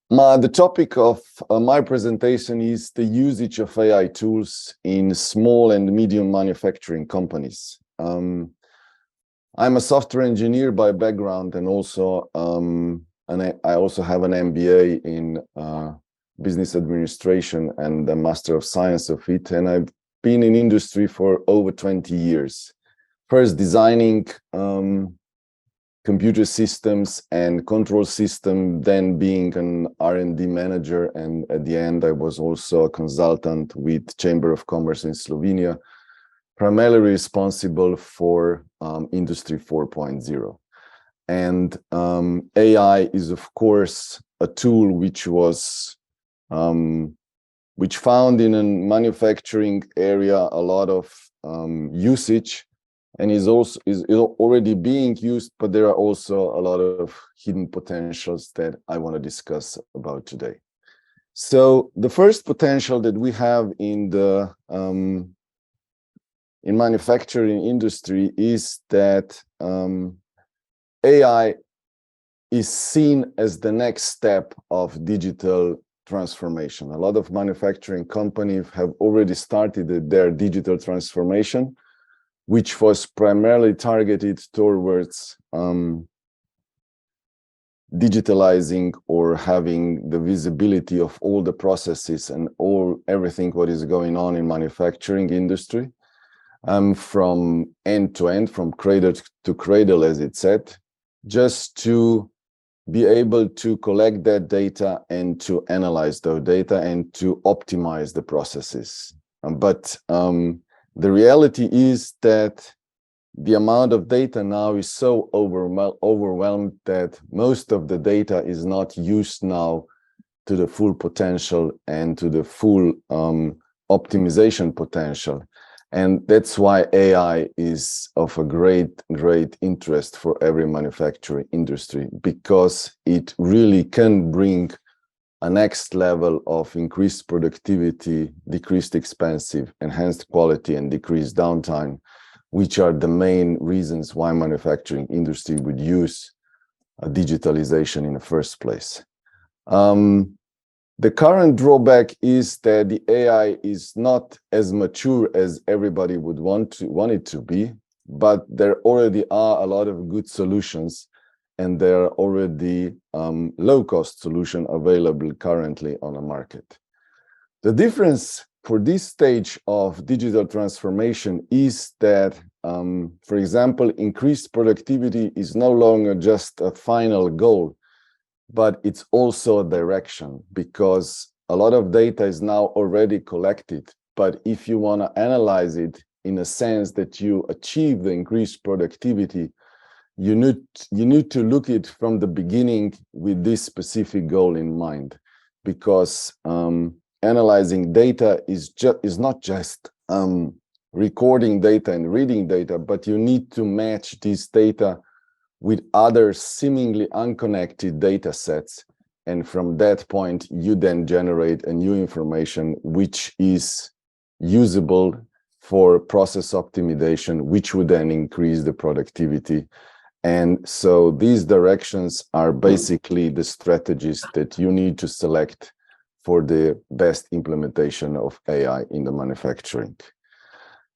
The topic of my presentation is the usage of AI tools in small and medium manufacturing companies. I'm a software engineer by background, and I also have an MBA in business administration and a Master of Science of it. And I've been in industry for over 20 years. First designing computer systems and control system, then being an R&D manager, and at the end I was also a consultant with Chamber of Commerce in Slovenia, primarily responsible for Industry 4.0. And AI is of course a tool which found in a manufacturing area a lot of usage, and is already being used, but there are also a lot of hidden potentials that I want to discuss about today. So the first potential that we have in the in manufacturing industry is that AI is seen as the next step of digital transformation. A lot of manufacturing companies have already started their digital transformation, which was primarily targeted towards digitalizing or having the visibility of all the processes and everything what is going on in manufacturing industry, from end to end, from cradle to cradle, as it said, just to be able to collect that data and to analyze those data and to optimize the processes. The reality is that the amount of data now is so overwhelmed that most of the data is not used now to the full potential and to the full optimization potential. And that's why AI is of a great interest for every manufacturing industry, because it really can bring a next level of increased productivity, decreased expensive, enhanced quality, and decreased downtime, which are the main reasons why manufacturing industry would use digitalization in the first place. The current drawback is that the AI is not as mature as everybody would want it to be, but there already are a lot of good solutions, and there are already low-cost solutions available currently on the market. The difference for this stage of digital transformation is that, for example, increased productivity is no longer just a final goal, but it's also a direction, because a lot of data is now already collected. But if you want to analyze it in a sense that you achieve the increased productivity, you need to look at it from the beginning with this specific goal in mind, because analyzing data is not just recording data and reading data, but you need to match this data with other seemingly unconnected data sets, and from that point you then generate a new information which is usable for process optimization, which would then increase the productivity. And so these directions are basically the strategies that you need to select for the best implementation of AI in the manufacturing.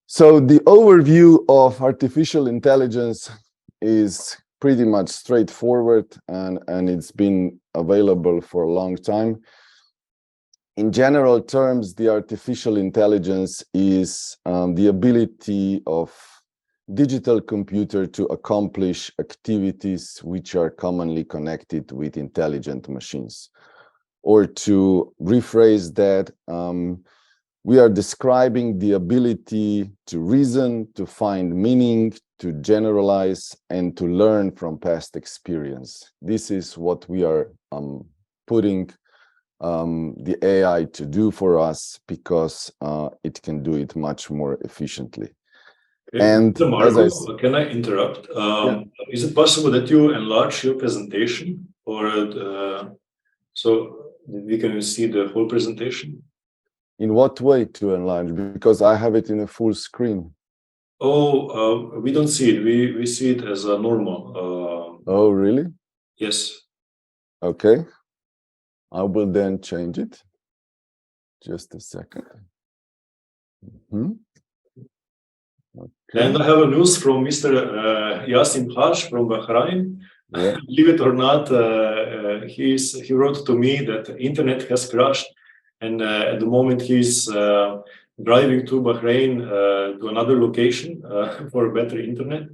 So the overview of artificial intelligence is pretty much straightforward, and it's been available for a long time. In general terms, the artificial intelligence is the ability of digital computer to accomplish activities which are commonly connected with intelligent machines. Or to rephrase that, we are describing the ability to reason, to find meaning, to generalize, and to learn from past experience. This is what we are putting the AI to do for us, because it can do it much more efficiently. And Marko, can I interrupt? Is it possible that you enlarge your presentation, or so we can see the whole presentation? In what way to enlarge? Because I have it in a full screen. Oh, we don't see it. We see it as a normal. Oh, really? Yes. Okay. I will then change it. Just a second. Okay. And I have a news from Mr. Yasin Haj from Bahrain. Yeah. Believe it or not, he wrote to me that the internet has crashed, and at the moment he's driving to Bahrain to another location for better internet.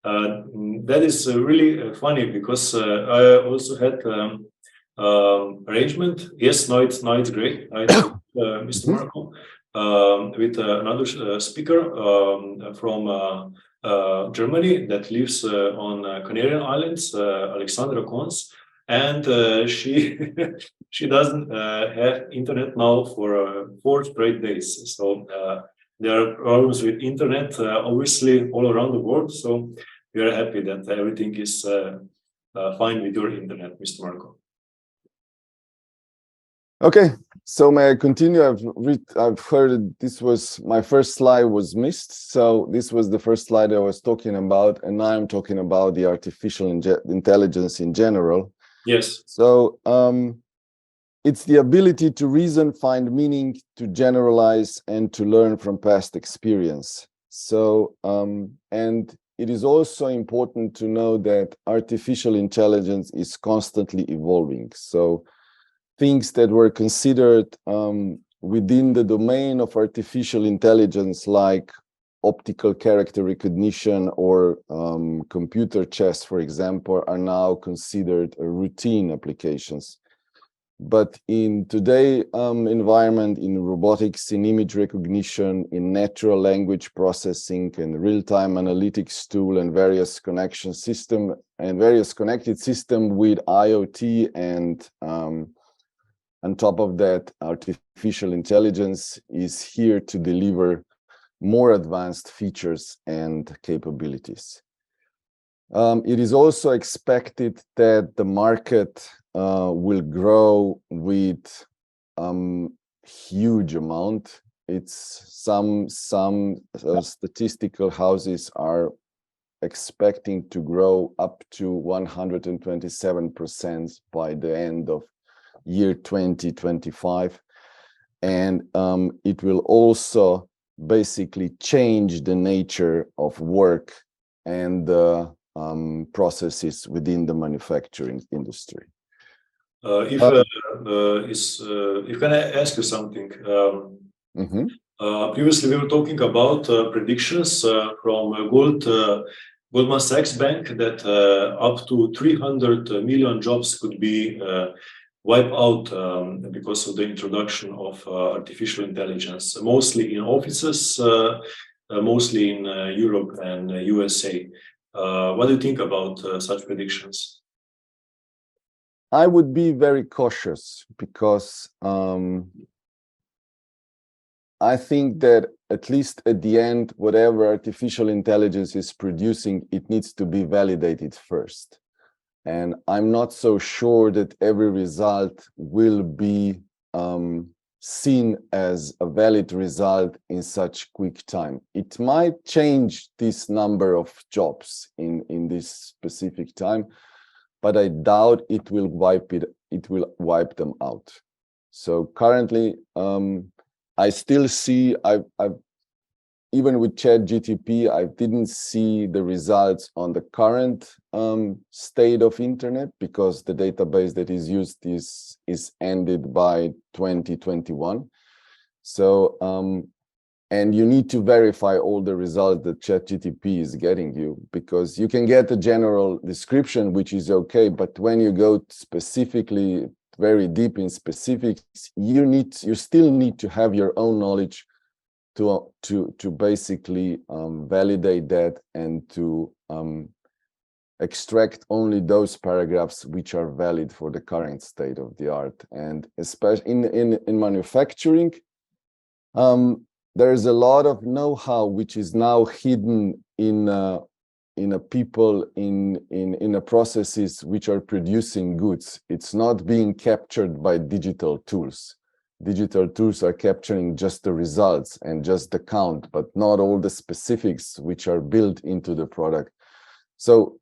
That is really funny because I also had arrangement. Yes, now it's great. I talked Mr. Marco with another speaker from Germany that lives on Canarian Islands, Alexandra Kons, and she she doesn't have internet now for 4 straight days. So there are problems with internet, obviously, all around the world. So we are happy that everything is fine with your internet, Mr. Marco. Okay, so may I continue? I've heard this was my first slide was missed. So this was the first slide I was talking about, and now I'm talking about the artificial intelligence in general. Yes. So it's the ability to reason, find meaning, to generalize, and to learn from past experience. So and it is also important to know that artificial intelligence is constantly evolving. So things that were considered within the domain of artificial intelligence, like optical character recognition or computer chess, for example, are now considered routine applications. But in today's environment, in robotics, in image recognition, in natural language processing, and real-time analytics tool, and various connection system and various connected system with IoT, and on top of that, artificial intelligence is here to deliver more advanced features and capabilities. It is also expected that the market will grow with huge amount. It's some statistical houses are expecting to grow up to 127% by the end of year 2025, and it will also basically change the nature of work and the processes within the manufacturing industry. If can I ask you something? Previously, we were talking about predictions from Goldman Sachs Bank that up to 300 million jobs could be wiped out because of the introduction of artificial intelligence, mostly in offices, mostly in Europe and USA. What do you think about such predictions? I would be very cautious because I think that at least at the end, whatever artificial intelligence is producing, it needs to be validated first. And I'm not so sure that every result will be seen as a valid result in such quick time. It might change this number of jobs in this specific time, but I doubt it will wipe them out. So currently, I still see, even with ChatGPT, I didn't see the results on the current state of internet because the database that is used is ended by 2021. So, and you need to verify all the results that ChatGPT is getting you, because you can get a general description, which is okay, but when you go specifically very deep in specifics, you still need to have your own knowledge to basically validate that and to extract only those paragraphs which are valid for the current state of the art. And especially in manufacturing, there is a lot of know-how which is now hidden in people in processes which are producing goods. It's not being captured by digital tools. Digital tools are capturing just the results and just the count, but not all the specifics which are built into the product. So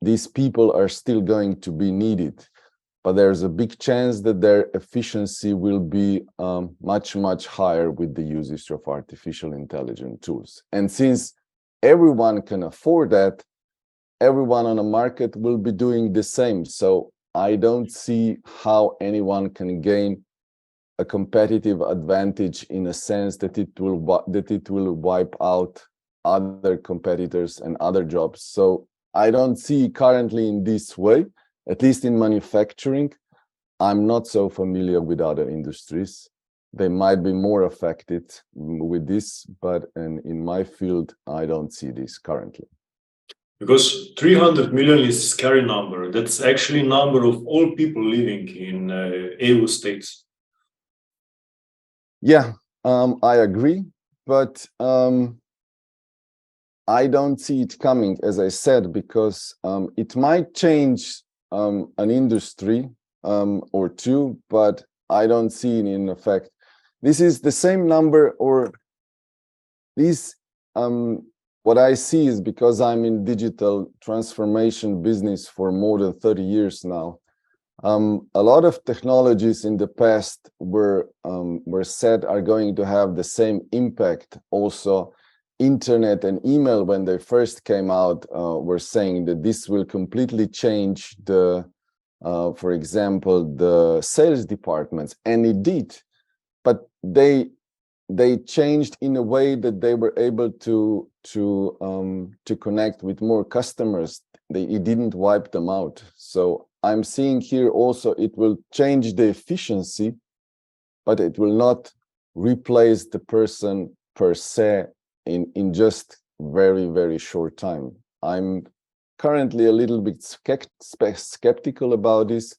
these people are still going to be needed. but there's a big chance that their efficiency will be much, much higher with the usage of artificial intelligence tools. And since everyone can afford that, everyone on the market will be doing the same. So I don't see how anyone can gain a competitive advantage in a sense that it will wipe out other competitors and other jobs. So I don't see currently in this way, at least in manufacturing. I'm not so familiar with other industries. They might be more affected with this, but in my field, I don't see this currently. Because 300 million is a scary number. That's actually number of all people living in EU states. Yeah, I agree, but I don't see it coming, as I said, because it might change an industry or two, but I don't see it in effect. This is the same number, or this, what I see is because I'm in digital transformation business for more than 30 years now. A lot of technologies in the past were said are going to have the same impact. Also, internet and email, when they first came out, were saying that this will completely change the, for example, the sales departments, and it did. But they changed in a way that they were able to connect with more customers. It didn't wipe them out. So I'm seeing here also it will change the efficiency, but it will not replace the person per se in just very, very short time. I'm currently a little bit skeptical about this,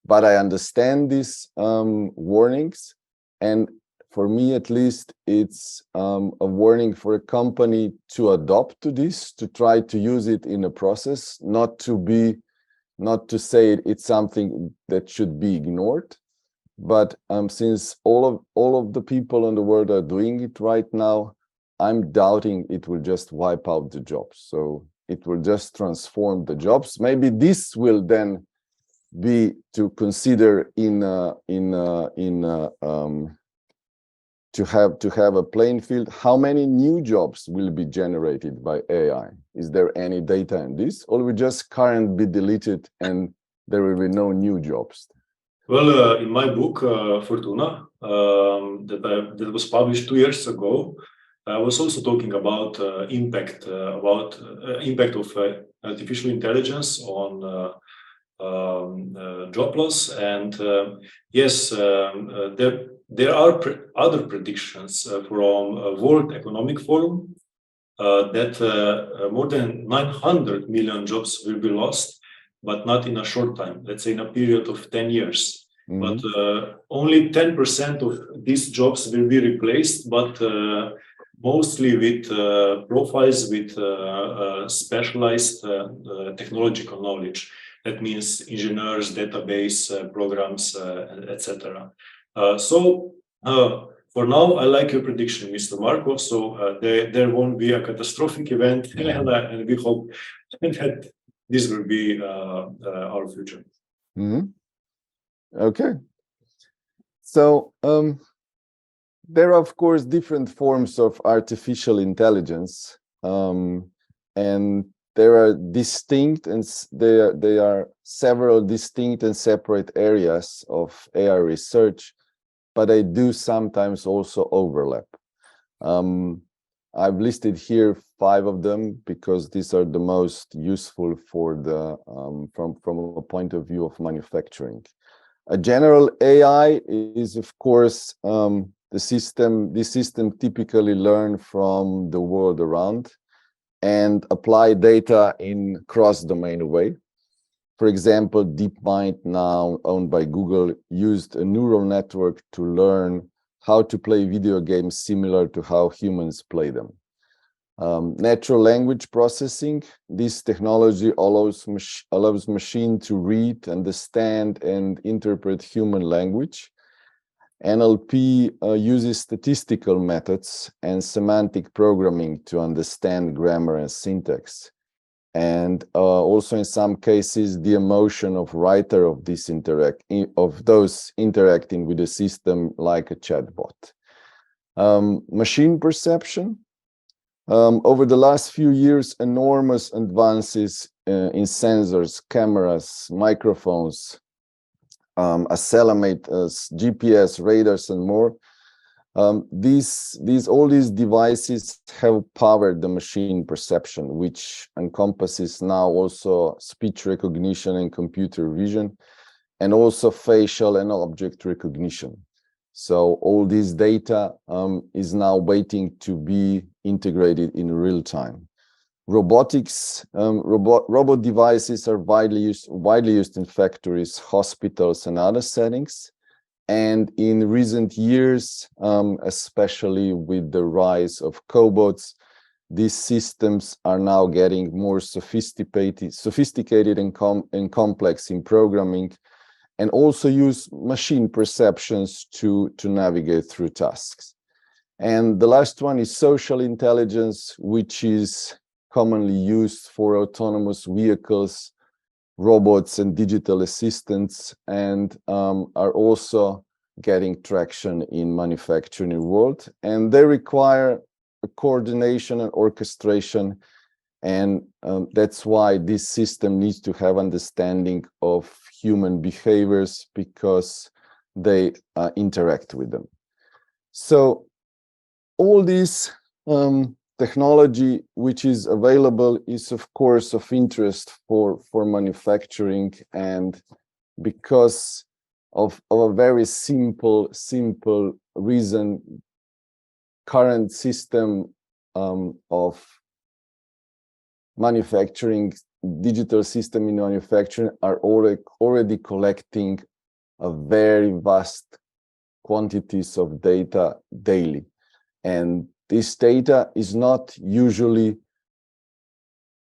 but I understand these warnings. And for me, at least, it's a warning for a company to adopt to this, to try to use it in a process, not to say it's something that should be ignored. But since all of the people in the world are doing it right now, I'm doubting it will just wipe out the jobs. So it will just transform the jobs. Maybe this will then be to consider to have a playing field. How many new jobs will be generated by AI? Is there any data in this, or will just current be deleted and there will be no new jobs? Well, in my book, Fortuna, that was published 2 years ago, I was also talking about impact of artificial intelligence on job loss, and yes, there are other predictions from World Economic Forum that more than 900 million jobs will be lost, but not in a short time, let's say in a period of 10 years. Mm-hmm. But only 10% of these jobs will be replaced, but mostly with profiles with specialized technological knowledge. That means engineers, database programs, etc. So for now, I like your prediction, Mr. Marko. So there won't be a catastrophic event, and we hope that this will be our future. Mm-hmm. Okay. So there are, of course, different forms of artificial intelligence, and there are distinct and they are several distinct and separate areas of AI research, but they do sometimes also overlap. I've listed here 5 of them because these are the most useful for the from a point of view of manufacturing. A general AI is, of course, this system typically learn from the world around and apply data in cross-domain way. For example, DeepMind, now owned by Google, used a neural network to learn how to play video games similar to how humans play them. Natural language processing, this technology allows machine to read, understand, and interpret human language. NLP uses statistical methods and semantic programming to understand grammar and syntax. and also in some cases the emotion of writer of those interacting with the system like a chatbot. Machine perception. Over the last few years, enormous advances in sensors, cameras, microphones, accelerometers, GPS, radars, and more. All these devices have powered the machine perception, which encompasses now also speech recognition and computer vision, and also facial and object recognition. So all this data is now waiting to be integrated in real time. Robotics, robot devices are widely used in factories, hospitals, and other settings. And in recent years, especially with the rise of cobots, these systems are now getting more sophisticated and complex in programming, and also use machine perceptions to navigate through tasks. And the last one is social intelligence, which is commonly used for autonomous vehicles, robots, and digital assistants, and are also getting traction in manufacturing world. And they require a coordination and orchestration, and that's why this system needs to have understanding of human behaviors, because they interact with them. So all this technology which is available is of course of interest for manufacturing, and because of a very simple reason, current system of manufacturing, digital system in manufacturing are already collecting a very vast quantities of data daily. And this data is not usually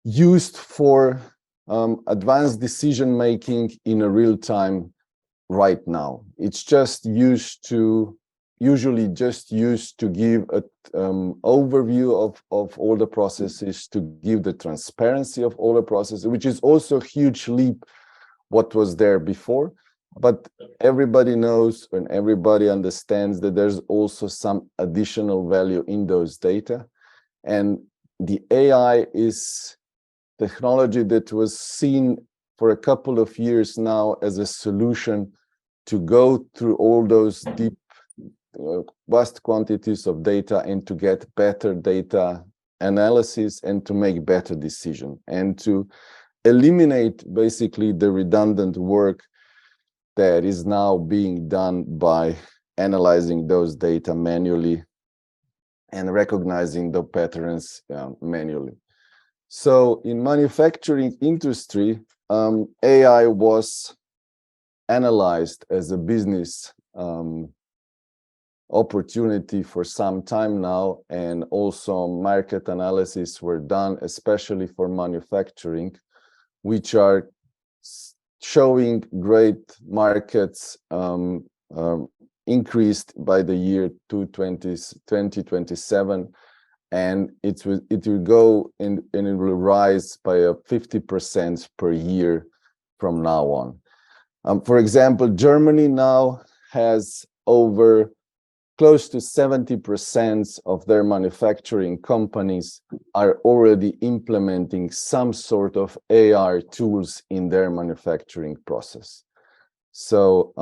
used for advanced decision making in a real time right now. It's just usually just used to give an overview of all the processes, to give the transparency of all the processes, which is also a huge leap what was there before. But everybody knows and everybody understands that there's also some additional value in those data. And the AI is technology that was seen for a couple of years now as a solution to go through all those deep, vast quantities of data and to get better data analysis and to make better decisions and to eliminate basically the redundant work that is now being done by analyzing those data manually and recognizing the patterns manually. So in manufacturing industry, AI was analyzed as a business opportunity for some time now, and also market analysis were done, especially for manufacturing, which are showing great markets increased by the year 2027, and it will go and it will rise by 50% per year from now on. For example, Germany now has over close to 70% of their manufacturing companies are already implementing some sort of AI tools in their manufacturing process. So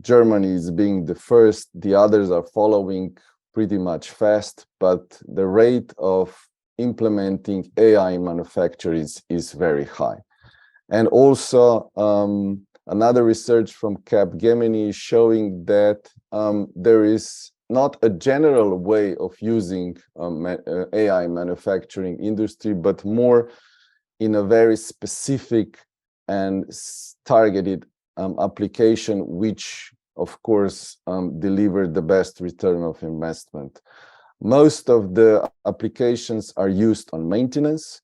Germany is being the first, the others are following pretty much fast, but the rate of implementing AI in manufacturing is very high. And also another research from Capgemini is showing that there is not a general way of using AI manufacturing industry, but more in a very specific and targeted application, which of course deliver the best return of investment. Most of the applications are used on maintenance,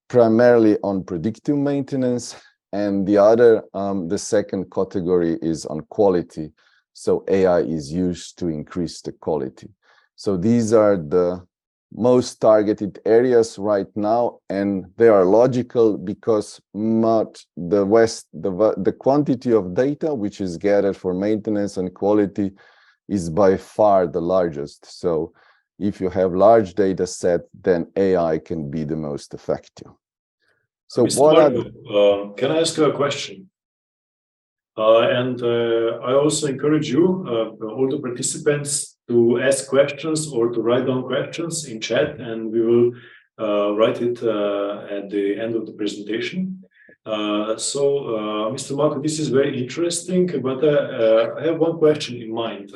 primarily on predictive maintenance, and the second category is on quality. So AI is used to increase the quality. So these are the most targeted areas right now, and they are logical because the quantity of data which is gathered for maintenance and quality is by far the largest. So if you have large data set, then AI can be the most effective. So Mr. Marco, can I ask you a question? I also encourage you, all the participants, to ask questions or to write down questions in chat, and we will write it at the end of the presentation. Mr. Marco, this is very interesting, but I have one question in mind.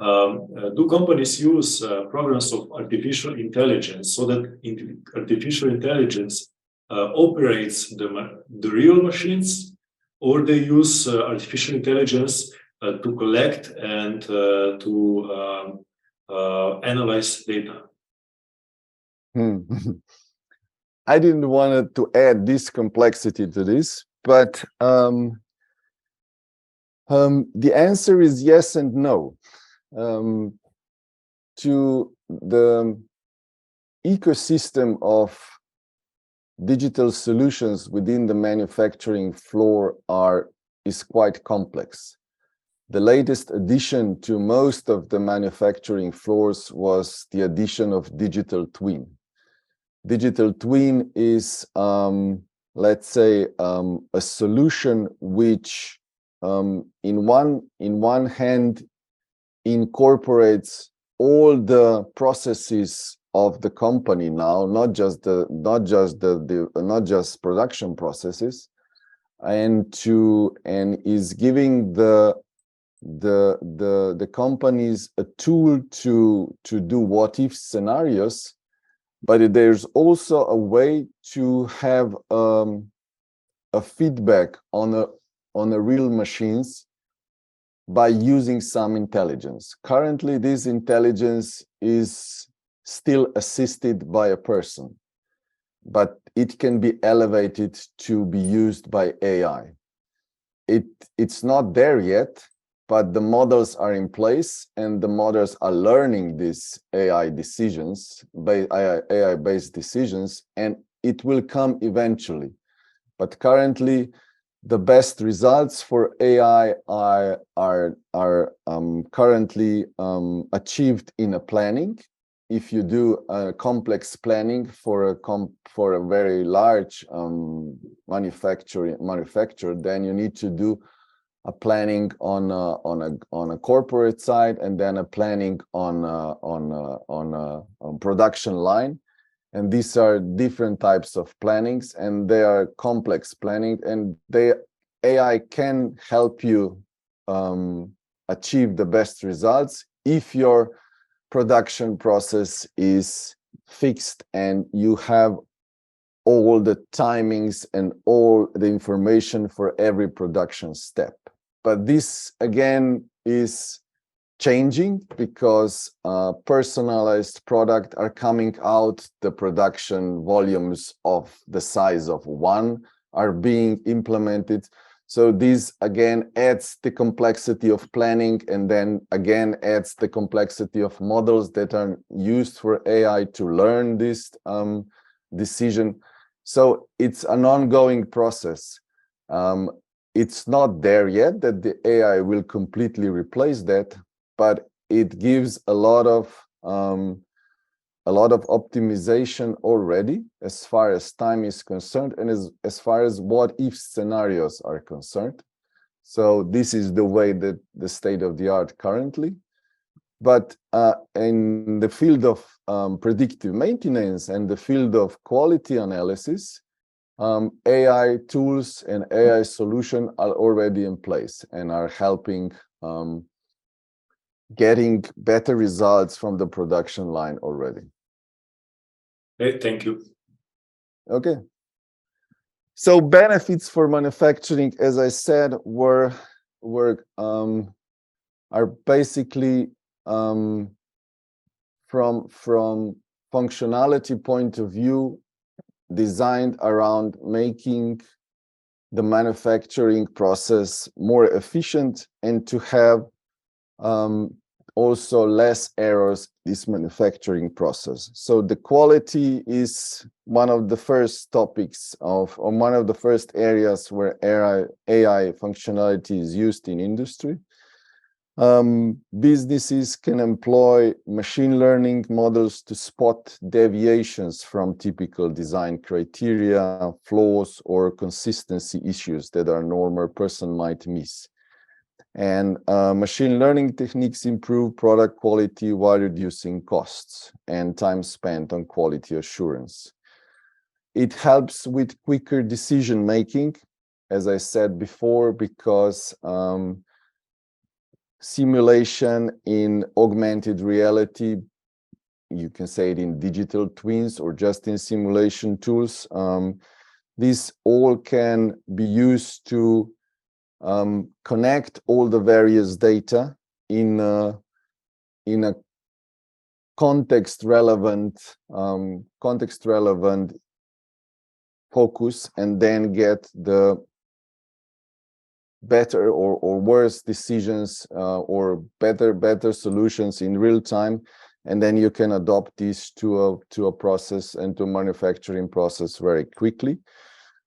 Do companies use programs of artificial intelligence so that artificial intelligence operates the real machines, or they use artificial intelligence to collect and to analyze data? I didn't want to add this complexity to this, but the answer is yes and no. To the ecosystem of digital solutions within the manufacturing floor is quite complex. The latest addition to most of the manufacturing floors was the addition of digital twin. Digital twin is, let's say, a solution which, in one hand, incorporates all the processes of the company now, not just production processes, and is giving the companies a tool to do what if scenarios, but there's also a way to have a feedback on the real machines by using some intelligence. Currently, this intelligence is still assisted by a person, but it can be elevated to be used by AI. It's not there yet, but the models are in place, and the models are learning these AI-based decisions, and it will come eventually. But currently, the best results for AI are currently achieved in a planning. If you do a complex planning for a very large manufacturer, then you need to do a planning on a corporate side, and then a planning on a production line. And these are different types of plannings, and they are complex planning, and AI can help you achieve the best results if your production process is fixed and you have all the timings and all the information for every production step. But this, again, is changing because personalized products are coming out. The production volumes of the size of one are being implemented. So this again adds the complexity of planning, and then again adds the complexity of models that are used for AI to learn this decision. So it's an ongoing process. It's not there yet that the AI will completely replace that, but it gives a lot of optimization already as far as time is concerned, and as far as what if scenarios are concerned. So this is the way that the state of the art currently. But in the field of predictive maintenance and the field of quality analysis, AI tools and AI solutions are already in place and are helping getting better results from the production line already. Okay, thank you. Okay. So benefits for manufacturing, as I said, are basically from functionality point of view, designed around making the manufacturing process more efficient and to have also less errors in this manufacturing process. So the quality is one of the first topics or one of the first areas where AI functionality is used in industry. Businesses can employ machine learning models to spot deviations from typical design criteria, flaws, or consistency issues that a normal person might miss. And machine learning techniques improve product quality while reducing costs and time spent on quality assurance. It helps with quicker decision making, as I said before, because simulation in augmented reality, you can say it in digital twins or just in simulation tools, these all can be used to connect all the various data in a context relevant focus, and then get the better or worse decisions or better solutions in real time, and then you can adopt these to a process and to a manufacturing process very quickly,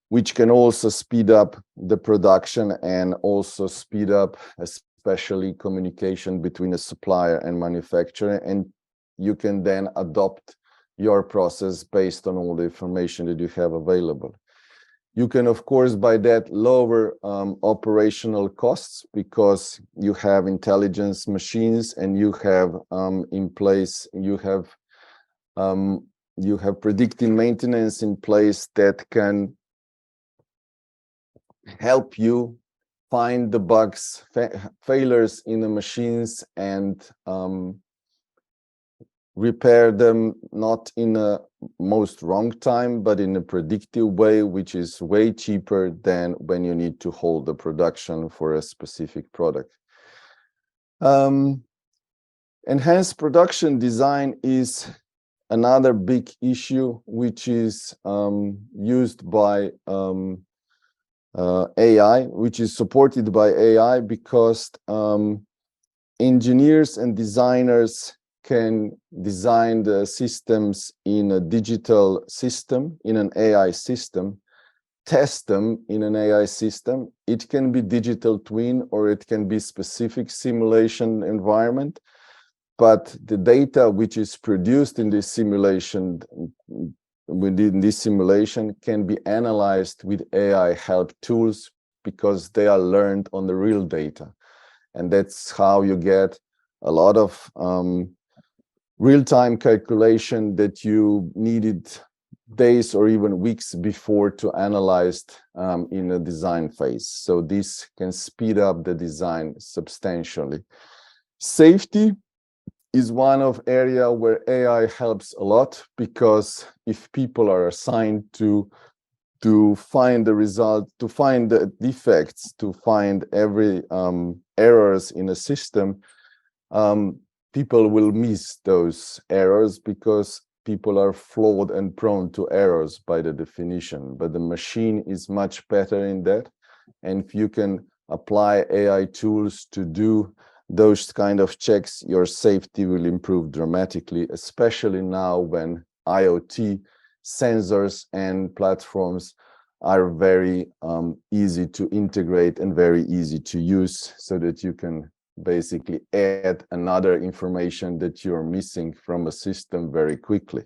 which can also speed up the production and also speed up especially communication between a supplier and manufacturer, and you can then adopt your process based on all the information that you have available. You can, of course, by that lower operational costs, because you have intelligence machines and you have in place, you have predictive maintenance in place that can help you find the bugs, failures in the machines, and repair them not in a most wrong time, but in a predictive way, which is way cheaper than when you need to hold the production for a specific product. Enhanced production design is another big issue, which is used by AI, which is supported by AI, because engineers and designers can design the systems in a digital system, in an AI system, test them in an AI system. It can be digital twin or it can be specific simulation environment, but the data which is produced in this simulation, within this simulation, can be analyzed with AI help tools because they are learned on the real data. And that's how you get a lot of real-time calculation that you needed days or even weeks before to analyze in a design phase. So this can speed up the design substantially. Safety is one of area where AI helps a lot, because if people are assigned to find the result, to find the defects, to find every errors in a system, people will miss those errors because people are flawed and prone to errors by the definition. But the machine is much better in that. And if you can apply AI tools to do those kind of checks, your safety will improve dramatically, especially now when IoT sensors and platforms are very easy to integrate and very easy to use, so that you can basically add another information that you're missing from a system very quickly.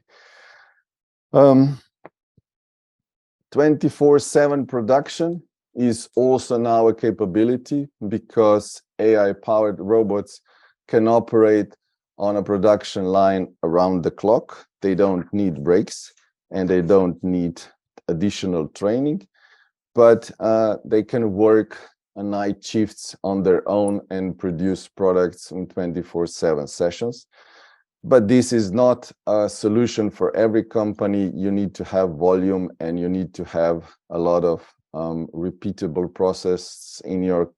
24/7 production is also now a capability, because AI-powered robots can operate on a production line around the clock. They don't need breaks and they don't need additional training, but they can work night shifts on their own and produce products in 24/7 sessions. But this is not a solution for every company. You need to have volume and you need to have a lot of repeatable process in your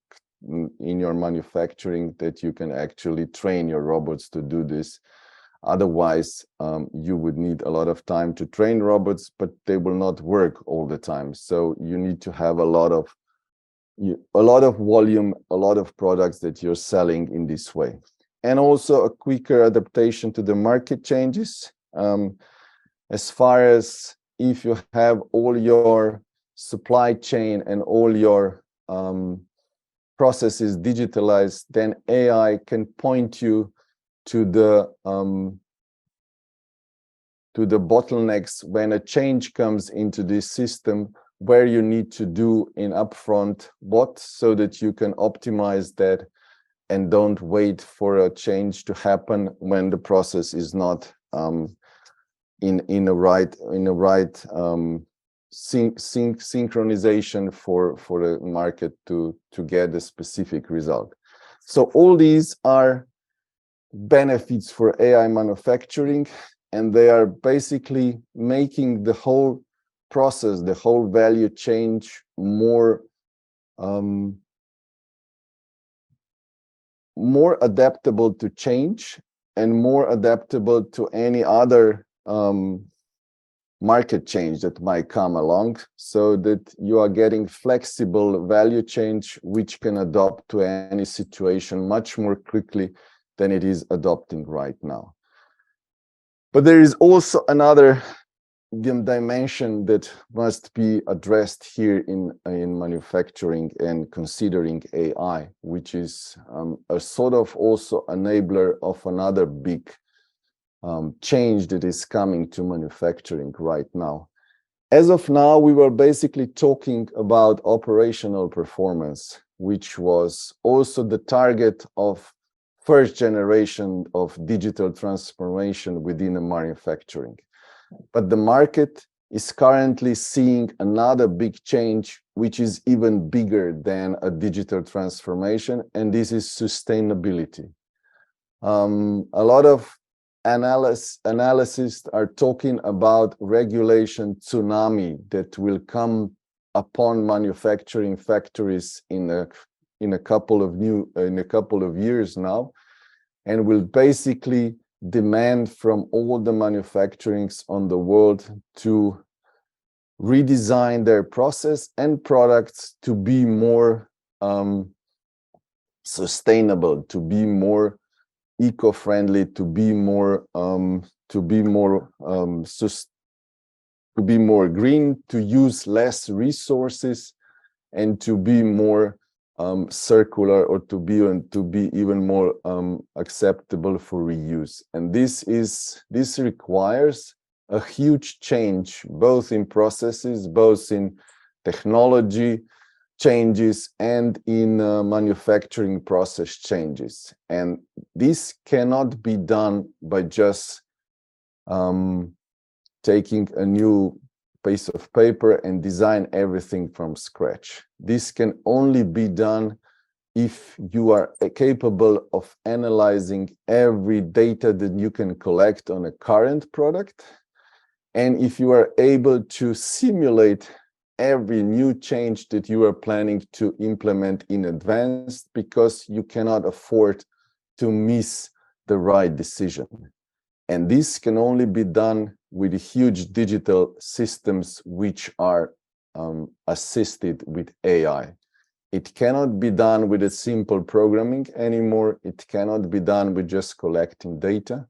manufacturing, that you can actually train your robots to do this. Otherwise, you would need a lot of time to train robots, but they will not work all the time. So you need to have a lot of volume, a lot of products that you're selling in this way. and also a quicker adaptation to the market changes. As far as if you have all your supply chain and all your processes digitalized, then AI can point you to the bottlenecks when a change comes into this system, where you need to do in upfront what, so that you can optimize that and don't wait for a change to happen when the process is not in a right synchronization for the market to get a specific result. So all these are benefits for AI manufacturing, and they are basically making the whole process, the whole value chain more adaptable to change and more adaptable to any other market change that might come along, so that you are getting flexible value chain which can adapt to any situation much more quickly than it is adopting right now. But there is also another dimension that must be addressed here in manufacturing and considering AI, which is a sort of also enabler of another big change that is coming to manufacturing right now. As of now, we were basically talking about operational performance, which was also the target of first generation of digital transformation within a manufacturing. But the market is currently seeing another big change, which is even bigger than a digital transformation, and this is sustainability. A lot of analysts are talking about regulation tsunami that will come upon manufacturing factories in a couple of years now, and will basically demand from all the manufacturings on the world to redesign their process and products to be more sustainable, to be more eco-friendly, to be more green, to use less resources, and to be more circular, or to be even more acceptable for reuse. And this requires a huge change, both in processes, both in technology changes, and in manufacturing process changes. And this cannot be done by just taking a new piece of paper and design everything from scratch. This can only be done if you are capable of analyzing every data that you can collect on a current product, and if you are able to simulate every new change that you are planning to implement in advance, because you cannot afford to miss the right decision. And this can only be done with huge digital systems which are assisted with AI. It cannot be done with a simple programming anymore. It cannot be done with just collecting data.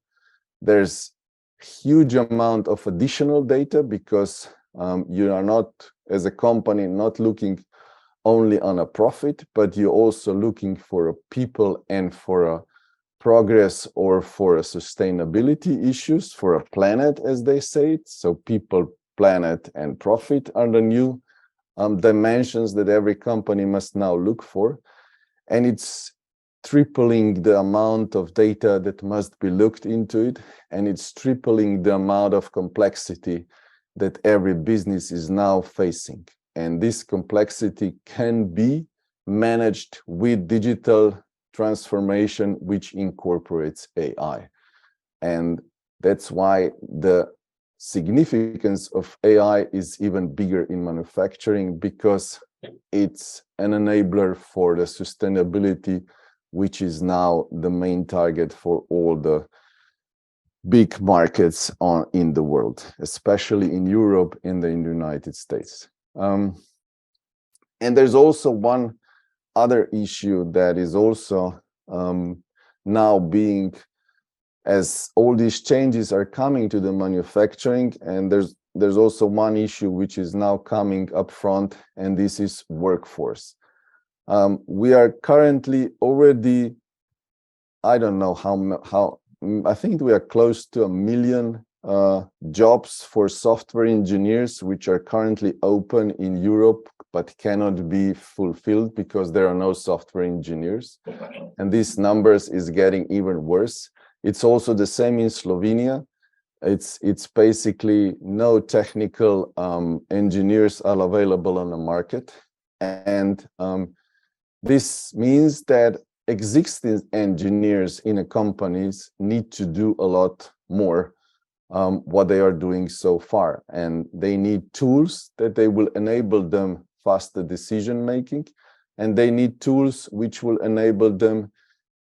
There's huge amount of additional data, because you are not, as a company, not looking only on a profit, but you're also looking for a people and for a progress, or for a sustainability issues, for a planet, as they say it. So people, planet, and profit are the new dimensions that every company must now look for. And it's tripling the amount of data that must be looked into it, and it's tripling the amount of complexity that every business is now facing. And this complexity can be managed with digital transformation, which incorporates AI. And that's why the significance of AI is even bigger in manufacturing, because it's an enabler for the sustainability, which is now the main target for all the big markets in the world, especially in Europe and in the United States. And there's also one other issue that is also now being, as all these changes are coming to the manufacturing, and there's also one issue which is now coming up front, and this is workforce. We are currently already, I don't know how I think we are close to 1 million jobs for software engineers which are currently open in Europe but cannot be fulfilled because there are no software engineers, and these numbers is getting even worse. It's also the same in Slovenia. It's basically no technical engineers are available on the market, and this means that existing engineers in the companies need to do a lot more what they are doing so far, and they need tools that they will enable them faster decision making, and they need tools which will enable them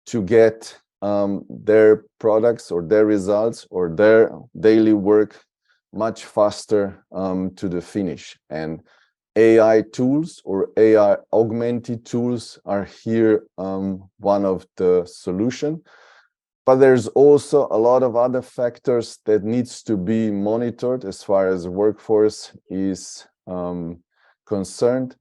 to get their products or their results or their daily work much faster to the finish. And AI tools or AI augmented tools are here one of the solution. But there's also a lot of other factors that needs to be monitored as far as workforce is concerned,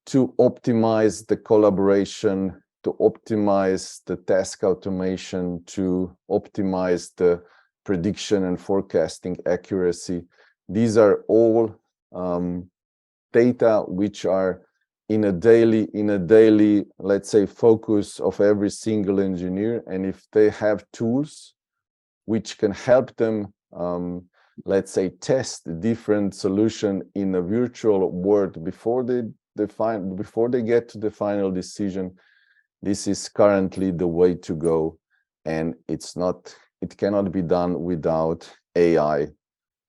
to optimize the collaboration, to optimize the task automation, to optimize the prediction and forecasting accuracy. These are all data which are in a daily, let's say, focus of every single engineer. And if they have tools which can help them, let's say, test the different solution in a virtual world before they get to the final decision, this is currently the way to go. And it cannot be done without AI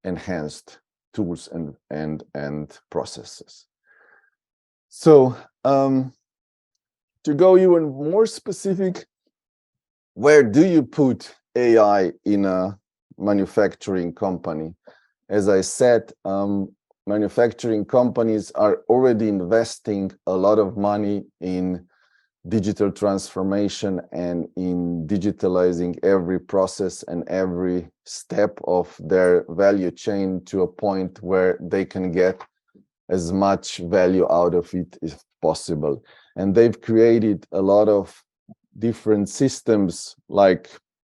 enhanced tools and processes. So to go even more specific, where do you put AI in a manufacturing company? As I said, manufacturing companies are already investing a lot of money in digital transformation and in digitalizing every process and every step of their value chain to a point where they can get as much value out of it as possible. And they've created a lot of different systems, like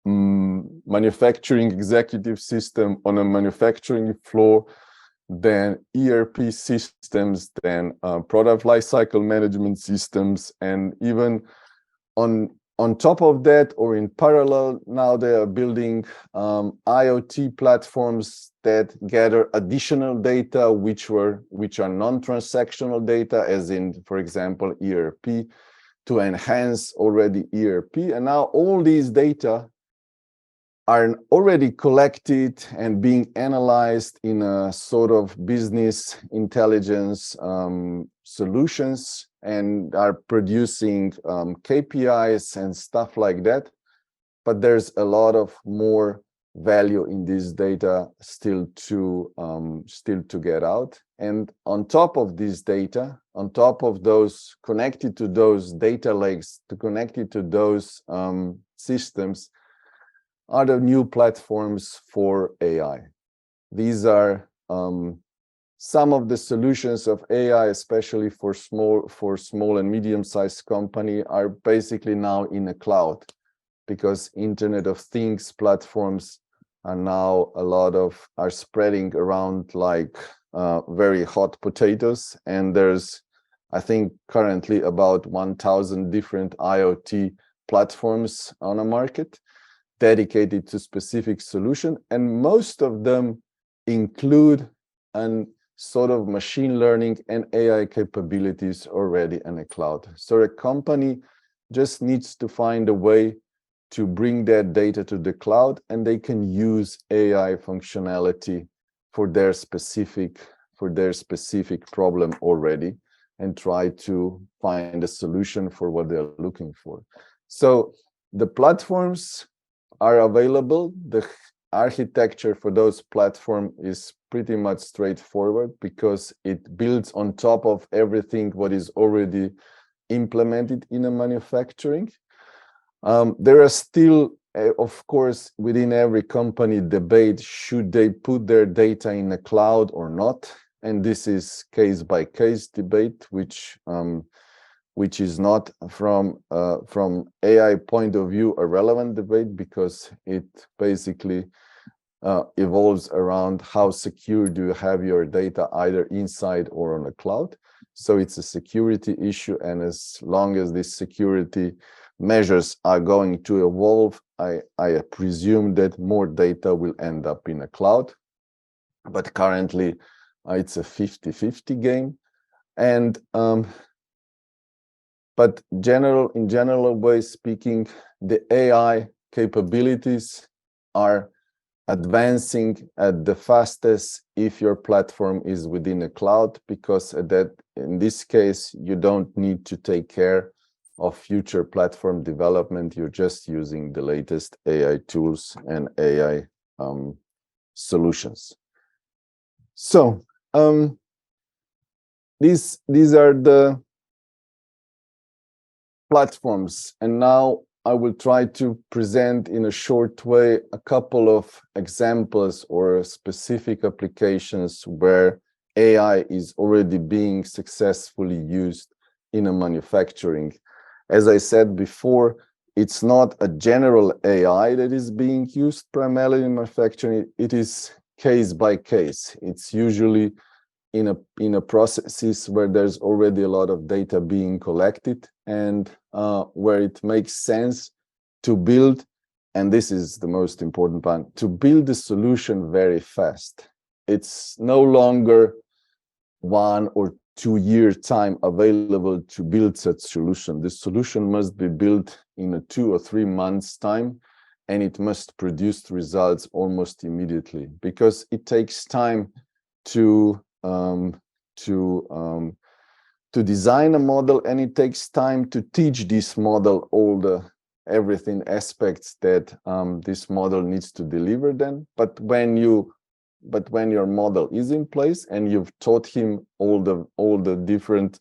manufacturing executive system on a manufacturing floor, then ERP systems, then product lifecycle management systems, and even on top of that, or in parallel, now they are building IoT platforms that gather additional data which are non-transactional data, as in, for example, ERP, to enhance already ERP. And now all these data are already collected and being analyzed in a sort of business intelligence solutions, and are producing KPIs and stuff like that. But there's a lot of more value in this data still to get out. And on top of this data, on top of those, connected to those data lakes, connected to those systems, are the new platforms for AI. These are some of the solutions of AI, especially for small and medium-sized company, are basically now in the cloud, because Internet of Things platforms are now are spreading around like very hot potatoes. And there's, I think, currently about 1,000 different IoT platforms on the market dedicated to specific solution, and most of them include a sort of machine learning and AI capabilities already in the cloud. So a company just needs to find a way to bring that data to the cloud, and they can use AI functionality for their specific problem already, and try to find a solution for what they're looking for. So the platforms are available. The architecture for those platforms is pretty much straightforward, because it builds on top of everything what is already implemented in a manufacturing. There are still, of course, within every company debate, should they put their data in the cloud or not? And this is case by case debate, which is not from AI point of view a relevant debate, because it basically evolves around how secure do you have your data either inside or on the cloud. So it's a security issue, and as long as these security measures are going to evolve, I presume that more data will end up in a cloud. But currently, it's a 50-50 game. And but in general way speaking, the AI capabilities are advancing at the fastest if your platform is within a cloud, because in this case you don't need to take care of future platform development. You're just using the latest AI tools and AI solutions. So these are the platforms, and now I will try to present in a short way a couple of examples or specific applications where AI is already being successfully used in a manufacturing. As I said before, it's not a general AI that is being used primarily in manufacturing. It is case by case. It's usually in a processes where there's already a lot of data being collected, and where it makes sense to build, and this is the most important part, to build the solution very fast. It's no longer 1 or 2 year time available to build such solution. The solution must be built in a 2 or 3 months time, and it must produce results almost immediately, because it takes time to design a model, and it takes time to teach this model all the everything aspects that this model needs to deliver then. But when your model is in place and you've taught him all the different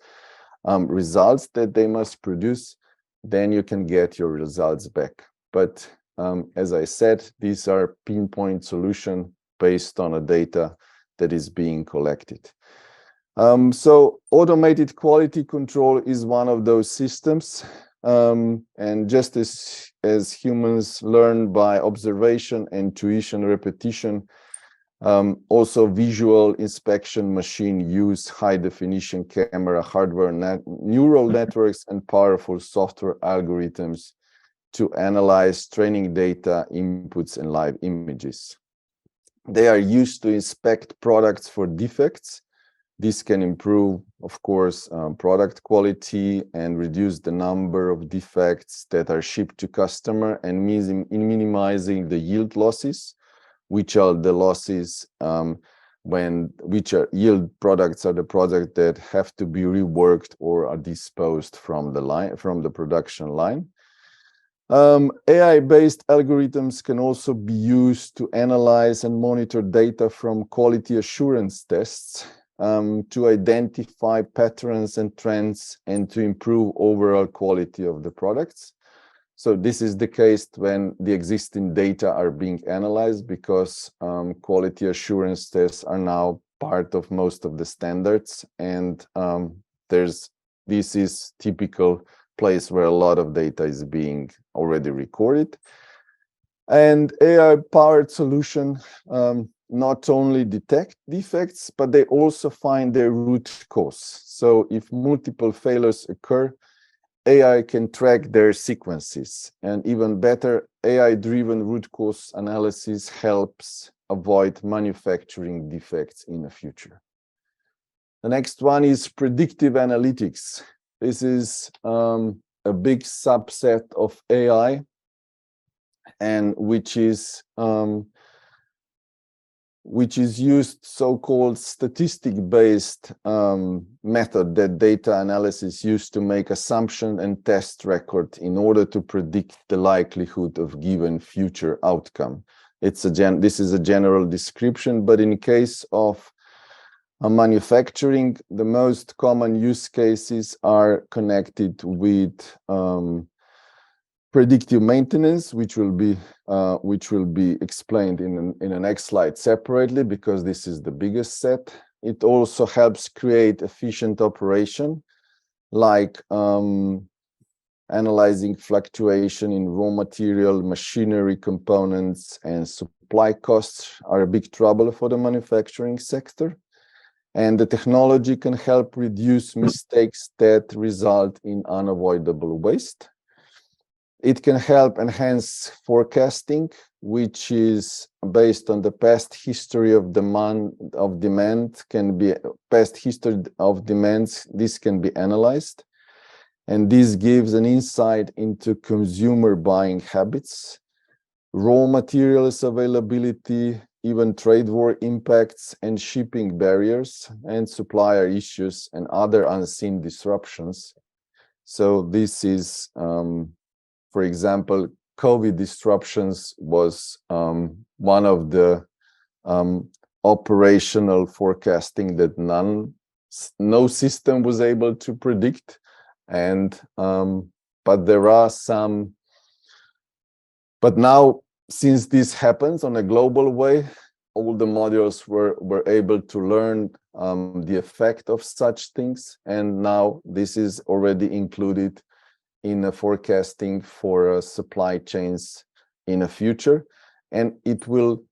results that they must produce, then you can get your results back. But as I said, these are pinpoint solution based on a data that is being collected. So automated quality control is one of those systems. And just as humans learn by observation, intuition, repetition, also visual inspection machine use high definition camera, hardware, neural networks, and powerful software algorithms to analyze training data, inputs, and live images. They are used to inspect products for defects. This can improve, of course, product quality and reduce the number of defects that are shipped to customer, and minimizing the yield losses, which are the losses yield products are the products that have to be reworked or are disposed from the production line. AI-based algorithms can also be used to analyze and monitor data from quality assurance tests, to identify patterns and trends, and to improve overall quality of the products. So this is the case when the existing data are being analyzed, because quality assurance tests are now part of most of the standards, and this is typical place where a lot of data is being already recorded. And AI-powered solution not only detect defects, but they also find their root cause. So if multiple failures occur, AI can track their sequences. And even better, AI-driven root cause analysis helps avoid manufacturing defects in the future. The next one is predictive analytics. This is a big subset of AI, and which is used so-called statistic-based method that data analysis used to make assumption and test record in order to predict the likelihood of given future outcome. This is a general description, but in case of manufacturing, the most common use cases are connected with predictive maintenance, which will be explained in the next slide separately, because this is the biggest set. It also helps create efficient operation, like analyzing fluctuation in raw material, machinery components, and supply costs are a big trouble for the manufacturing sector. And the technology can help reduce mistakes that result in unavoidable waste. It can help enhance forecasting, which is based on the past history of demand. This can be analyzed, and this gives an insight into consumer buying habits, raw materials availability, even trade war impacts and shipping barriers and supplier issues and other unseen disruptions. So this is, for example, COVID disruptions was one of the operational forecasting that no system was able to predict. And but there are some. But now, since this happens on a global way, all the modules were able to learn the effect of such things, and now this is already included in the forecasting for supply chains in the future, and it will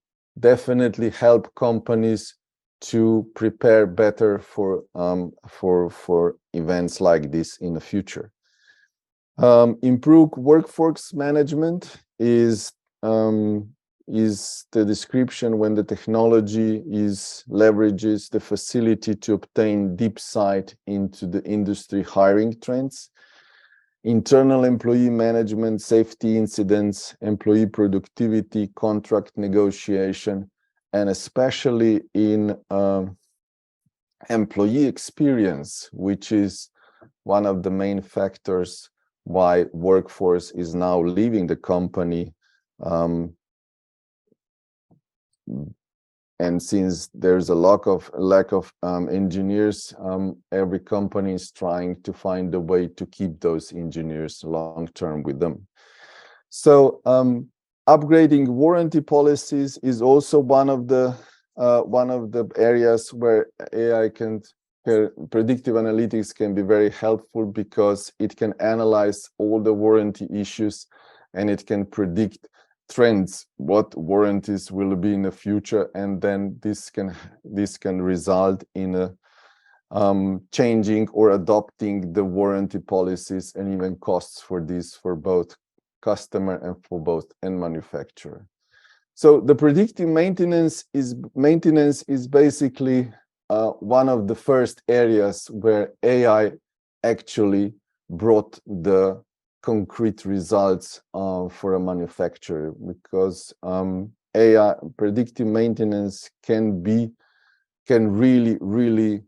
definitely help companies to prepare better for events like this in the future. Improved workforce management is the description when the technology leverages the facility to obtain deep sight into the industry hiring trends, internal employee management, safety incidents, employee productivity, contract negotiation, and especially in employee experience, which is one of the main factors why workforce is now leaving the company. And since there's a lack of engineers, every company is trying to find a way to keep those engineers long term with them. So upgrading warranty policies is also one of the areas where AI predictive analytics can be very helpful, because it can analyze all the warranty issues and it can predict trends, what warranties will be in the future, and then this can result in a changing or adopting the warranty policies and even costs for this for both customer and for both end manufacturer. So the predictive maintenance is basically one of the first areas where AI actually brought the concrete results for a manufacturer, because AI predictive maintenance can really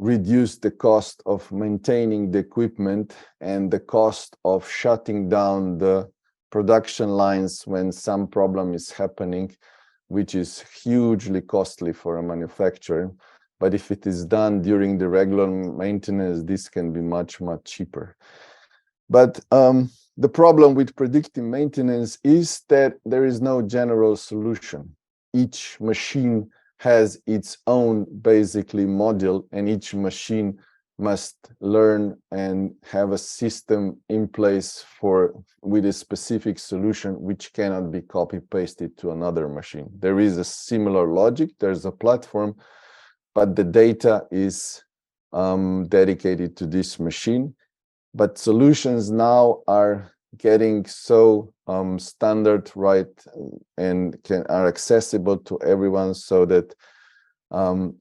reduce the cost of maintaining the equipment and the cost of shutting down the production lines when some problem is happening, which is hugely costly for a manufacturer. But if it is done during the regular maintenance, this can be much cheaper. But the problem with predictive maintenance is that there is no general solution. Each machine has its own basically module, and each machine must learn and have a system in place with a specific solution, which cannot be copy pasted to another machine. There is a similar logic, there's a platform, but the data is dedicated to this machine. But solutions now are getting so standard, right, and are accessible to everyone, so that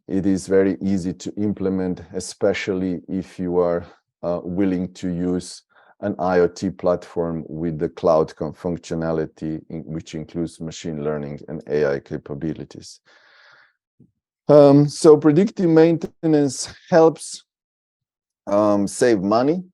it is very easy to implement, especially if you are willing to use an IoT platform with the cloud functionality, which includes machine learning and AI capabilities. So predictive maintenance helps save money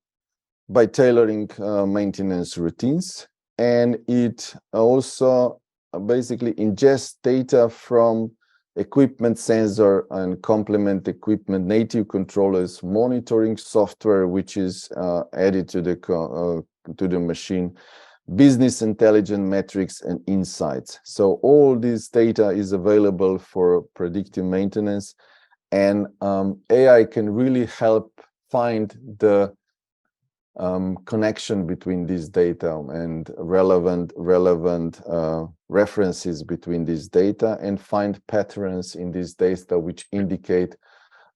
by tailoring maintenance routines, and it also basically ingests data from equipment sensor and complement equipment native controllers, monitoring software which is added to the machine, business intelligence metrics and insights. So all this data is available for predictive maintenance, and AI can really help find the connection between this data and relevant references between this data, and find patterns in this data which indicate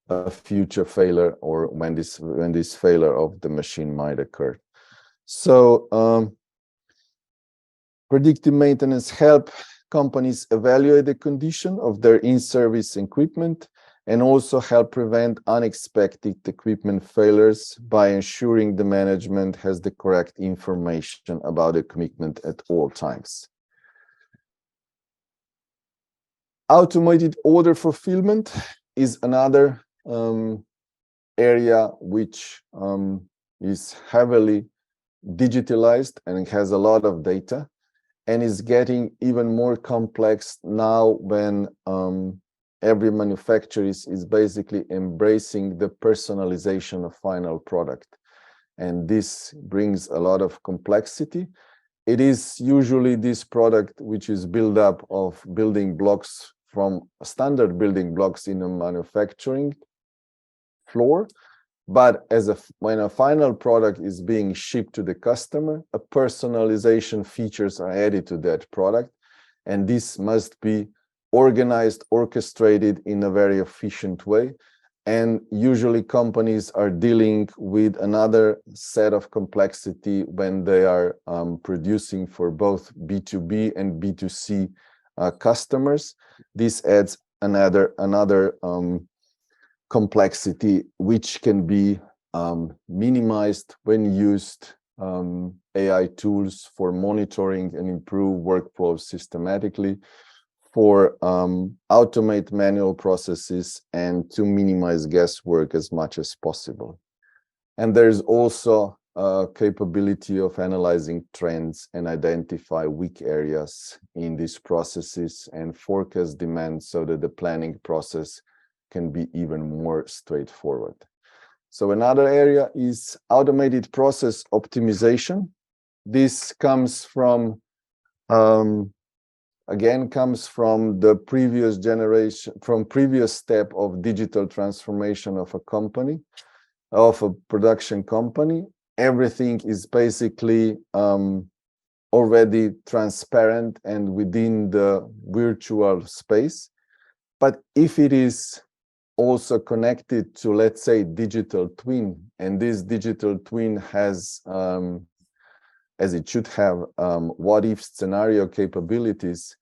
a future failure, or when this failure of the machine might occur. So predictive maintenance help companies evaluate the condition of their in-service equipment, and also help prevent unexpected equipment failures by ensuring the management has the correct information about the equipment at all times. Automated order fulfillment is another area which is heavily digitalized and has a lot of data, and is getting even more complex now when every manufacturer is basically embracing the personalization of final product. And this brings a lot of complexity. It is usually this product which is built up of building blocks from standard building blocks in a manufacturing floor. But when a final product is being shipped to the customer, a personalization features are added to that product. And this must be organized, orchestrated in a very efficient way. And usually companies are dealing with another set of complexity when they are producing for both B2B and B2C customers. This adds another complexity which can be minimized when used AI tools for monitoring and improve workflows systematically, for automate manual processes, and to minimize guesswork as much as possible. And there's also a capability of analyzing trends and identify weak areas in these processes and forecast demand so that the planning process can be even more straightforward. So another area is automated process optimization. This comes from the previous generation, from previous step of digital transformation of a company, of a production company. Everything is basically already transparent and within the virtual space. But if it is also connected to, let's say, digital twin, and this digital twin has, as it should have, what-if scenario capabilities,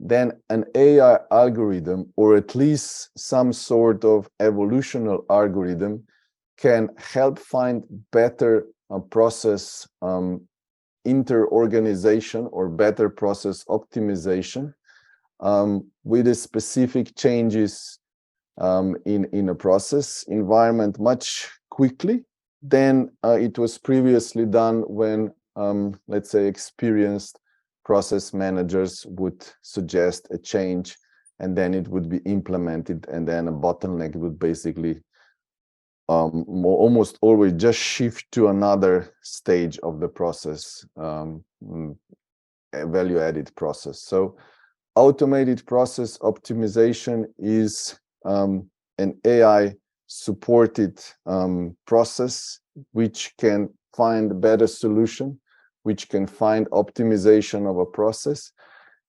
then an AI algorithm, or at least some sort of evolutional algorithm, can help find better process inter-organization or better process optimization with the specific changes in a process environment much quickly than it was previously done when let's say experienced process managers would suggest a change, and then it would be implemented, and then a bottleneck would basically almost always just shift to another stage of the process, value-added process. So automated process optimization is an AI-supported process which can find a better solution, which can find optimization of a process,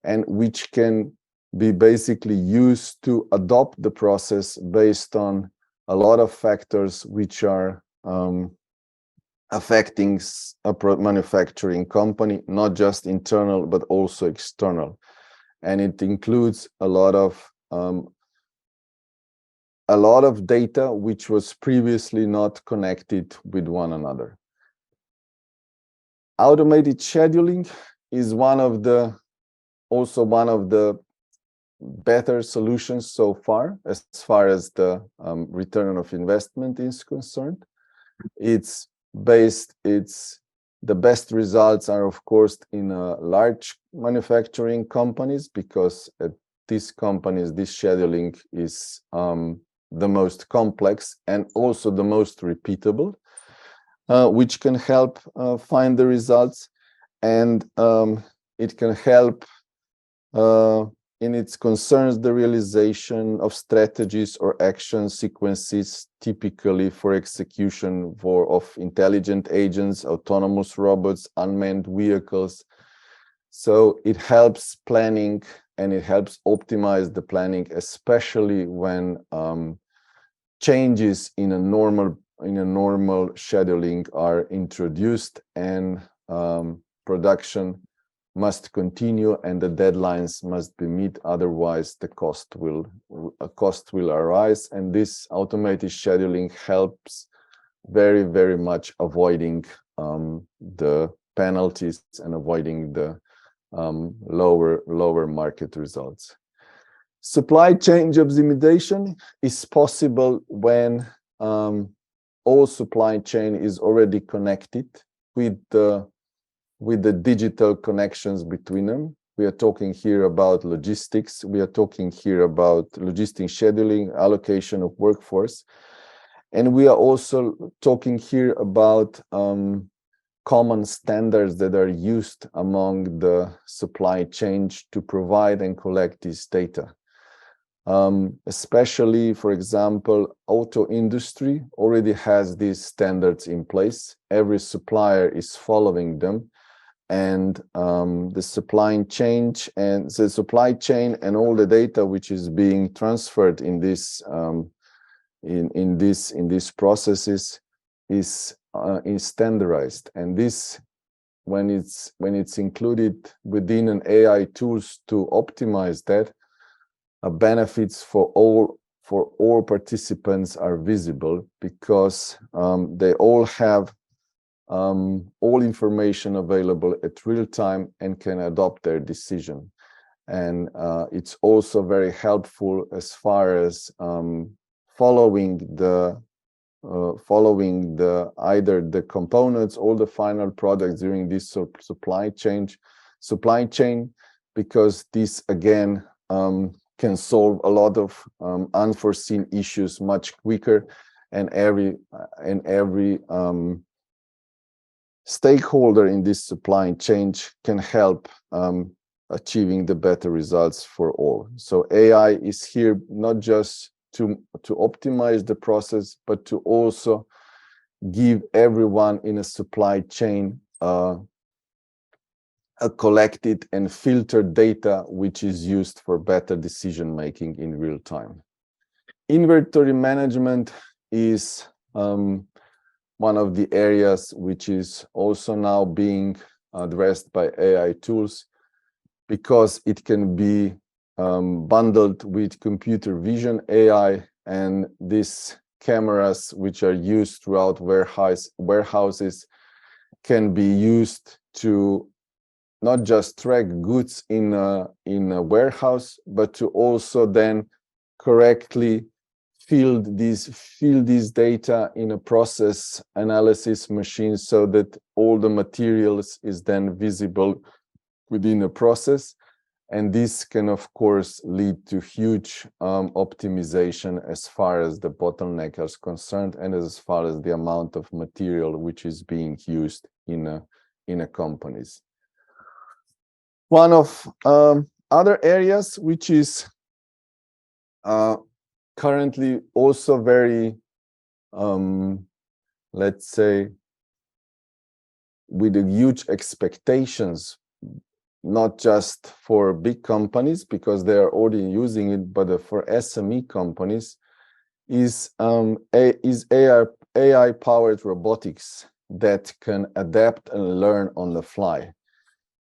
and which can be basically used to adopt the process based on a lot of factors which are affecting a manufacturing company, not just internal, but also external. And it includes a lot of data which was previously not connected with one another. Automated scheduling is also one of the better solutions so far as the return of investment is concerned. The best results are, of course, in large manufacturing companies, because at these companies, this scheduling is the most complex and also the most repeatable, which can help find the results. and it can help in its concerns the realization of strategies or action sequences typically for execution of intelligent agents, autonomous robots, unmanned vehicles. So it helps planning and it helps optimize the planning, especially when changes in a normal scheduling are introduced and production must continue and the deadlines must be met, otherwise the cost will arise. And this automated scheduling helps very, very much avoiding the penalties and avoiding the lower market results. Supply chain optimization is possible when all supply chain is already connected with the digital connections between them. We are talking here about logistics. We are talking here about logistics scheduling, allocation of workforce. And we are also talking here about common standards that are used among the supply chain to provide and collect this data. Especially, for example, auto industry already has these standards in place. Every supplier is following them. And the supply chain and all the data which is being transferred in this in these processes is standardized, and this when it's included within an AI tools to optimize that, benefits for all participants are visible because they all have all information available at real time and can adopt their decision. And it's also very helpful as far as following either the components or the final products during this supply chain, because this again can solve a lot of unforeseen issues much quicker, and every stakeholder in this supply chain can help achieving the better results for all. So AI is here not just to optimize the process, but to also give everyone in a supply chain a collected and filtered data which is used for better decision making in real time. Inventory management is one of the areas which is also now being addressed by AI tools, because it can be bundled with computer vision AI, and these cameras which are used throughout warehouses can be used to not just track goods in a warehouse, but to also then correctly fill these data in a process analysis machine so that all the materials is then visible within a process. And this can, of course, lead to huge optimization as far as the bottleneck is concerned, and as far as the amount of material which is being used in a companies. One of other areas which is currently also very, let's say, with the huge expectations, not just for big companies because they are already using it, but for SME companies, is AI-powered robotics that can adapt and learn on the fly.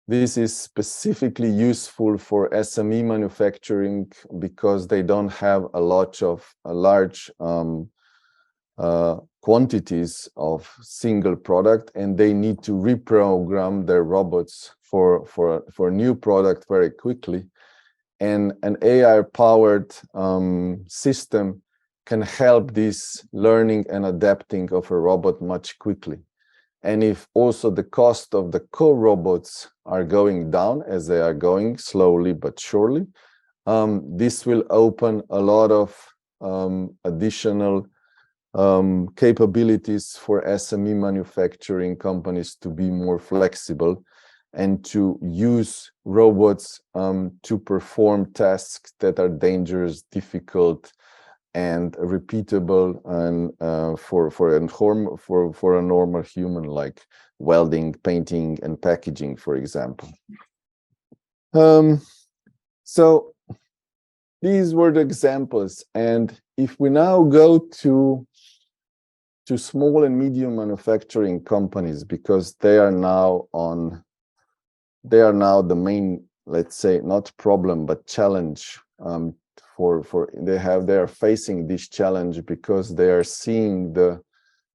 This is specifically useful for SME manufacturing because they don't have large quantities of single product, and they need to reprogram their robots for new product very quickly. And an AI-powered system can help this learning and adapting of a robot much quickly. And if also the cost of the core robots are going down, as they are going slowly but surely, this will open a lot of additional capabilities for SME manufacturing companies to be more flexible and to use robots to perform tasks that are dangerous, difficult, and repeatable, and for a normal human, like welding, painting, and packaging, for example. So these were the examples, and if we now go to small and medium manufacturing companies, because they are now the main, let's say, not problem but challenge. They are facing this challenge because they are seeing the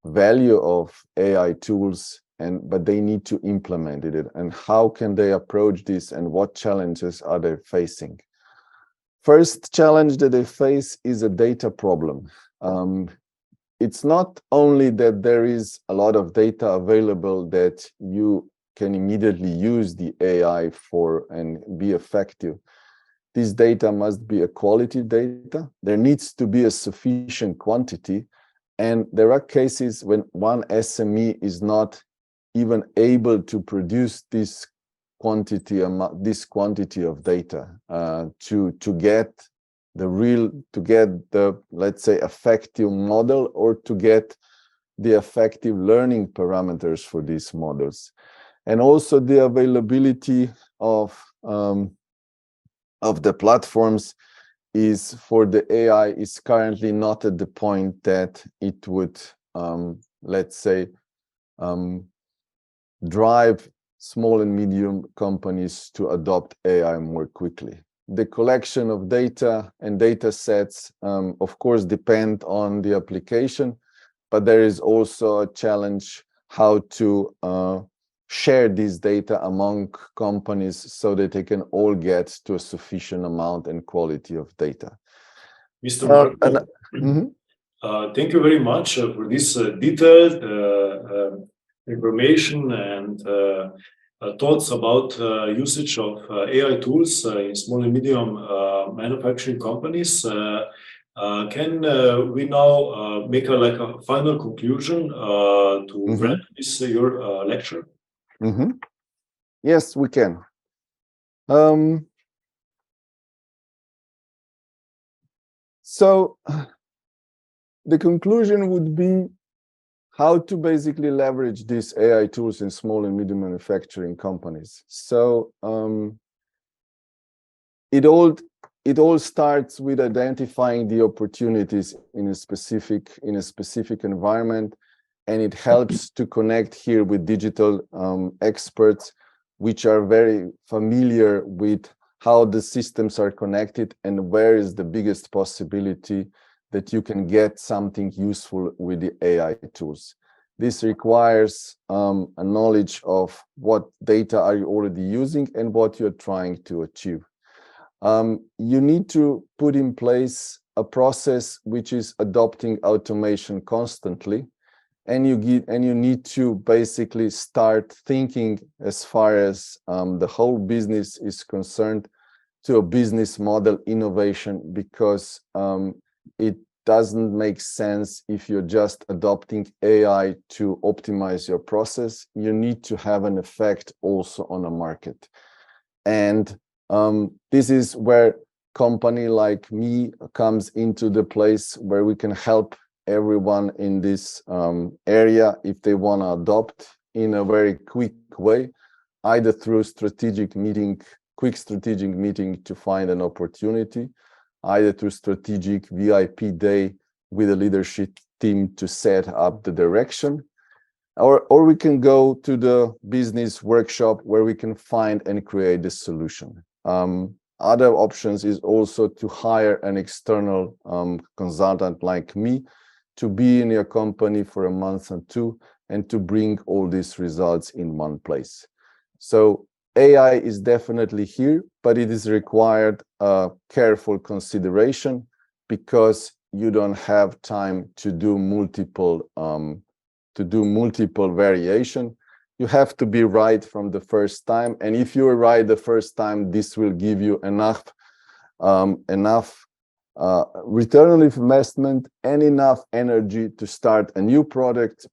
value of AI tools, but they need to implement it. And how can they approach this, and what challenges are they facing? First challenge that they face is a data problem. It's not only that there is a lot of data available that you can immediately use the AI for and be effective. This data must be a quality data. There needs to be a sufficient quantity. And there are cases when one SME is not even able to produce this quantity of data to get the, let's say, effective model, or to get the effective learning parameters for these models. And also the availability of the platforms is, for the AI, is currently not at the point that it would, let's say, drive small and medium companies to adopt AI more quickly. The collection of data and data sets, of course, depend on the application, but there is also a challenge how to share this data among companies so that they can all get to a sufficient amount and quality of data. Mr. Marko, thank you very much for this detailed information and thoughts about usage of AI tools in small and medium manufacturing companies. Can we now make a final conclusion to wrap this your lecture? Yes, we can. So the conclusion would be how to basically leverage these AI tools in small and medium manufacturing companies. So it all starts with identifying the opportunities in a specific environment, and it helps to connect here with digital experts, which are very familiar with how the systems are connected and where is the biggest possibility that you can get something useful with the AI tools. This requires a knowledge of what data are you already using and what you're trying to achieve. You need to put in place a process which is adopting automation constantly, and you need to basically start thinking as far as the whole business is concerned to a business model innovation, because it doesn't make sense if you're just adopting AI to optimize your process. You need to have an effect also on a market. And this is where company like me comes into the place, where we can help everyone in this area if they want to adopt in a very quick way, either through quick strategic meeting to find an opportunity, either through strategic VIP day with a leadership team to set up the direction, or we can go to the business workshop where we can find and create the solution. Other options is also to hire an external consultant like me to be in your company for a month or two and to bring all these results in one place. So AI is definitely here, but it is required careful consideration, because you don't have time to do multiple variation. You have to be right from the first time, and if you are right the first time, this will give you enough return on investment and enough energy to start a new project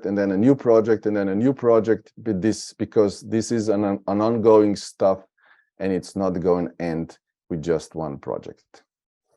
and then a new project and then a new project, because this is an ongoing stuff and it's not going to end with just one project.